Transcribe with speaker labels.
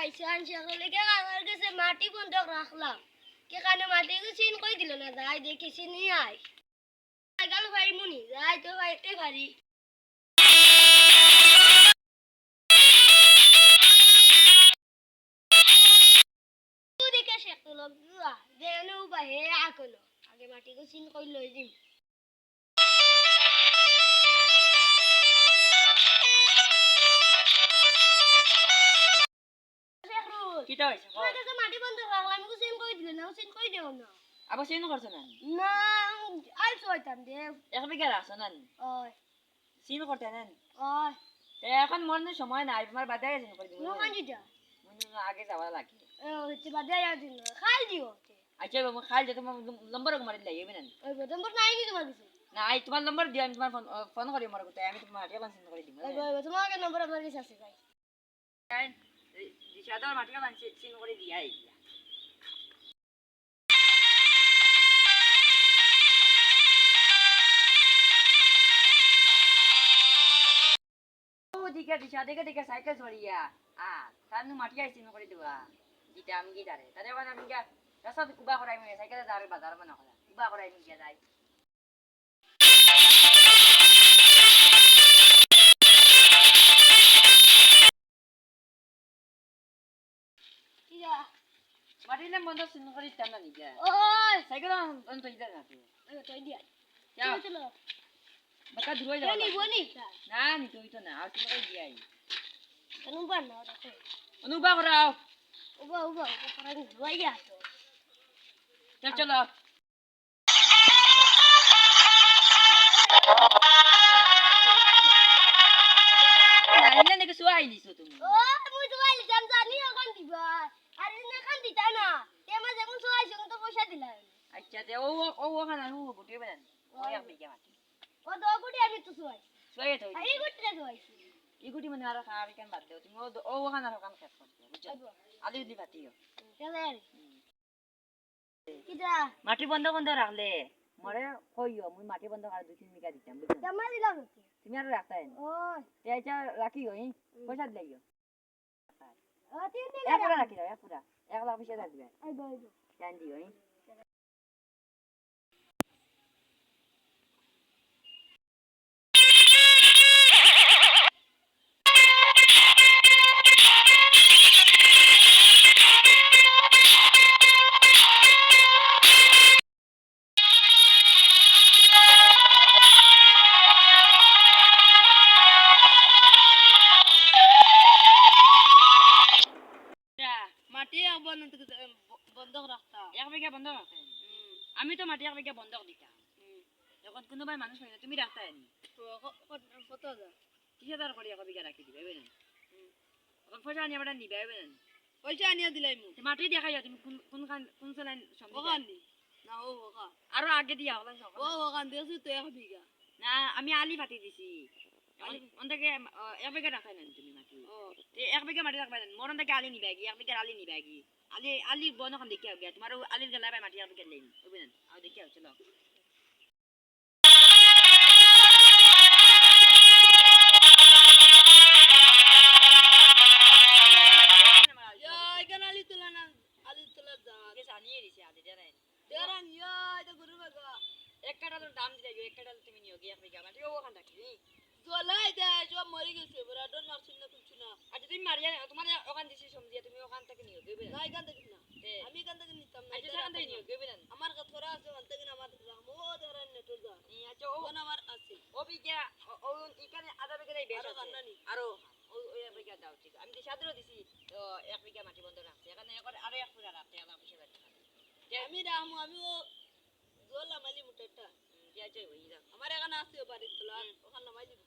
Speaker 1: আইসান সকলে কে আমার কাছে মাটি বন্ধক রাখলাম কে কানে মাটি চিন কই দিল না যাই দেখি চিনি আই গাল ভাই মুনি যাই তো ভাইতে ভারি তুই দেখে শেখ তো লগ যা যেনু বাহে আকলো আগে মাটি চিন কই লই দিম
Speaker 2: কিটা হইছে
Speaker 1: ওই কাছে মাটি বন্ধক রাখলাম আমি চিন কই দিল না চিন কই দেও না
Speaker 2: আবার চিন করছ না
Speaker 1: না আইস হইতাম দে
Speaker 2: এক বিঘা রাখছ না
Speaker 1: ওই
Speaker 2: চিন করতে না
Speaker 1: ওই
Speaker 2: এখন মনে সময় নাই তোমার বাদে চিন করে দিব
Speaker 1: নো কাঞ্জি যা
Speaker 2: মনে আগে যাওয়া লাগে
Speaker 1: হচ্ছে বাদে আর দিন খাল দিও
Speaker 2: আচ্ছা বাবা খাল যে তোমার নম্বর মারি লাগবে না
Speaker 1: ওই নম্বর নাই কি তোমার কাছে
Speaker 2: না আই তোমার নম্বর দিও আমি তোমার ফোন করি মর করতে আমি তোমার হাটিয়া চিন করে দিব
Speaker 1: ওই তোমার নম্বর আমার কাছে আছে ভাই
Speaker 2: কাই দিশাদার মাটিয়া চিন করে দিয়াই দিকে দিশা দেখে সাইকেল ছড়িয়া তার মাটিয়া চিন করে দিবা দিতে আমি গিটারে তারে মানে আমি রাস্তা কুবা করাই মানে সাইকেলে যাবে বাজার মানে করা কুবা করাই আমি গিয়া যাই
Speaker 1: কিয়া
Speaker 2: মাটিলে বন্ধ চিন করে দিতাম না নিজে
Speaker 1: ওই
Speaker 2: সাইকেল অন্ত দিতে না তুই
Speaker 1: তুই দিয়া
Speaker 2: যাও
Speaker 1: চলো
Speaker 2: বাকা ধুই যাও
Speaker 1: বনি বনি
Speaker 2: না নি তুই তো না আর চিন করে দিয়াই
Speaker 1: অনুবা না দেখো
Speaker 2: অনুবা করাও
Speaker 1: উবা পরানি ধুইয়া তো
Speaker 2: চলো নাইলে নাকি শুয়াই দিছো তুমি
Speaker 1: ও মুই তো আইলি জান জানি ওখান দিবা আরে না খান দিতা না তেমা যেমন সবাই সঙ্গে তো পয়সা দিলাম
Speaker 2: আচ্ছা তে ও ওখানে ও গুটি বেন ও এক বিঘা মাটি
Speaker 1: ও দো গুটি আমি তো সবাই
Speaker 2: শুয়াই তো
Speaker 1: এই গুটিটা সবাই
Speaker 2: এই গুটি মানে আর খাবি কেন বাদ দেও তুমি ও ওখানে আর কাম খেত করতে বুঝছো আলি দি পাতিও
Speaker 1: চলে কিটা
Speaker 2: মাটি বন্ধ রাখলে মরে কইও মুই মাটি বন্ধ আর 2-3 বিঘা দিতাম বুঝছো
Speaker 1: জামা দিলাম
Speaker 2: তুমি আর রাখতাই
Speaker 1: ওই
Speaker 2: তে আইছা রাখি হই পয়সা দিলাইও
Speaker 1: ও তিন দিন
Speaker 2: এক পুরা রাখি দাও এক পুরা 1 লাখ পয়সা দিবে
Speaker 1: আই গই
Speaker 2: জান দিও
Speaker 1: মাটি বন্ধক রাখতা
Speaker 2: এক বিঘা বন্ধ রাখতেন আমি তো মাটি এক বিঘা বন্ধক দিতাম যখন কোনোবাই মানুষ হয় না তুমি রাখতেন
Speaker 1: কত হাজার
Speaker 2: 30,000 করে এক বিঘা রাখি দিবে বুঝলেন এখন পয়সা আনিয়ে বেটা নিবে বুঝলেন
Speaker 1: পয়সা আনিয়া দিলাই মু
Speaker 2: মাটি দেখাই তুমি কোন লাইন
Speaker 1: ওখান দি না ও ওখান
Speaker 2: আরো আগে দিয়া হলেন
Speaker 1: ও ওখান দিয়েছি তো এক বিঘা
Speaker 2: না আমি আলি পাতি দিছি অন্তকে এক বিঘা রাখাই নেন তুমি মাটি এক বিঘা মাটি রাখবা নেন মোর অন্তকে আলি নিবে এক বিঘা আলি নিবে আলি বন এখন দেখি আগে তোমার আলির গেলা মাটি এক বিঘা লেন বুঝলেন আর দেখি চলো জানিয়ে দিছে আলি দেরাই
Speaker 1: দেরান ইয়া এটা গরু বাগা
Speaker 2: এক কাটার দাম দিতে এক কাটার তুমি নিও এক বিঘা মাটি ওখান থাকি
Speaker 1: জলাই দে সব মরে গেছে বড় ডন মারছিস না কিছু না
Speaker 2: আচ্ছা তুমি মারিয়া তোমার ওখান দিছি সমজিয়া তুমি ওখান থেকে নিও গবে
Speaker 1: না এখান থেকে না আমি এখান থেকে নিতাম না
Speaker 2: আচ্ছা এখান থেকে নিও গবে না
Speaker 1: আমার কথা আছে ওখান থেকে আমার রামো দেরান নেটর দা
Speaker 2: আচ্ছা ও
Speaker 1: আমার আছে
Speaker 2: ও বিঘা ও এখানে আধা বিঘা দেই বেশ আছে আরো ওই এক বিঘা দাও ঠিক আমি দিশাদরও দিছি তো এক বিঘা মাটি বন্ধ রাখছি এখানে একবার আরো এক পুরা রাখতে আলাদা পয়সা দিতে
Speaker 1: আমি রামু আমি ও জোলা মালি মুটাটা
Speaker 2: দিয়া চাই হই যা
Speaker 1: আমার এখানে আছে বাড়ি তোলা ওখানে নামাই দিব